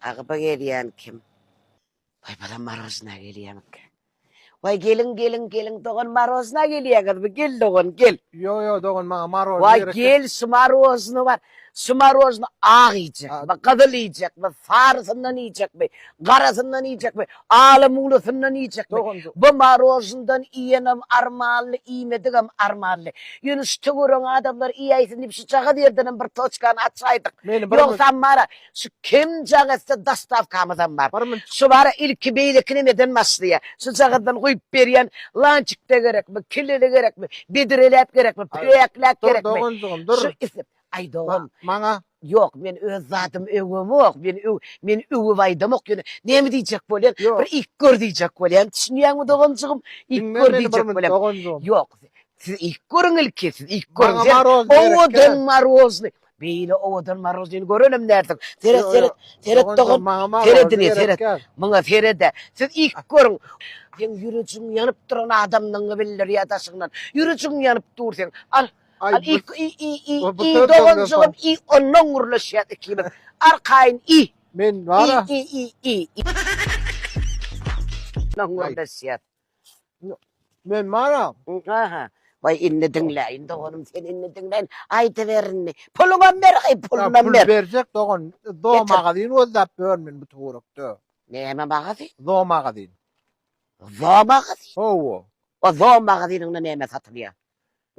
Ağıba geliyen kim? Vay bana marozuna geliyen ki. Vay gelin doğan marozuna geliyen kız. Gel doğan gel. Yo doğun bana maroz Vay gerek. gel su marozunu var. Su marozunu ağ yiyecek mi? Kızıl yiyecek mi? Farısından yiyecek mi? Karasından yiyecek mi? Ağlı muğlusından yiyecek mi? Doğun. Bu marozundan iyenem armağanlı, iyemedigem armağanlı. Yunus tügürün adamlar iyeysin deyip şu çağı derdinim bir toçkanı açaydık. Yoksa mara şu kim cağızsa dastavkamızdan var. Şu bara ilki beydekini neden maslıya? Şu çağıdan koyup beriyen lançıkta gerek mi? Kilili gerek mi? Bidirelep gerek mi? Preyaklak gerek mi? Doğun dur. Şu isim. Ay doğum. Bana. Yok men öz zatım övüm yok. Men övüvaydım yok. Ne mi diyecek böyle? Bir ilk gör diyecek böyle. Düşünüyor mu doğumcuğum? İlk gör diyecek böyle. Yok. Siz ilk görün ilki. Siz ilk görün. Ovadan marozlu. Beyle ovadan marozlu görelim derdim. Seret doğum. Seredini seret. Bana serede. Siz ilk görün. Sen yürücün yanıp duran adamdan bilir ya da şundan. Yürücün yanıp dur sen. Al. İyi doğumcuğum. İyi ondan uğurlaşıyor ikimiz. Arkayın iyi. Men var. İyi. Ondan uğurlaşıyor. Men var. Aha. Vay inni dinleyin doğanım sen inni dinleyin. Aydı verin. Puluna ver ay puluna ver. Pul verecek doğun. Doğmağa deyin o da vermin bu tuğruktu. Neyme mağazı? Doğmağa deyin. Mağazı? Oo. O mağazının neyme satılıyor?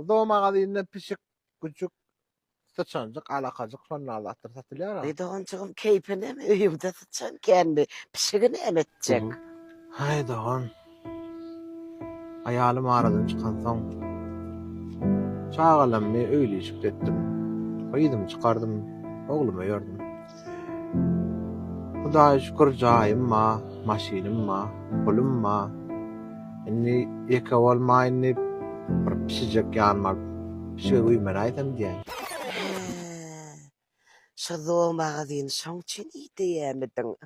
Doğmağa deyin pişik küçük sıçancık alakacık sonra Allah'tır satılıyor. Ay doğancığım keyfine mi? Uyumda sıçan kendi pişigini emetecek. Hay doğun. Ayalım aradan çıkan son. Çağalanmayı öyle işittim. Koydum çıkardım. Oğluma yordum. Hudağa şükür cahim ma, maşinim ma, pulum ma. Inni yeka olma inni bir pişecek yanma. Bir şey uyuman aydım diye. Şu doğmağızın son için iyi diyemedin.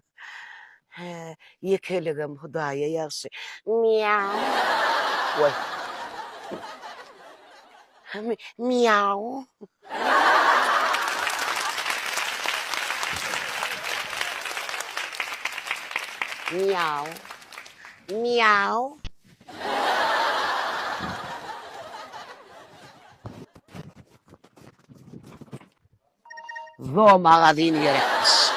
Yekeligim hudaya yaxşı. Miau. Oy. Miau. Miau. Miau. Zo magazin gerekmiş.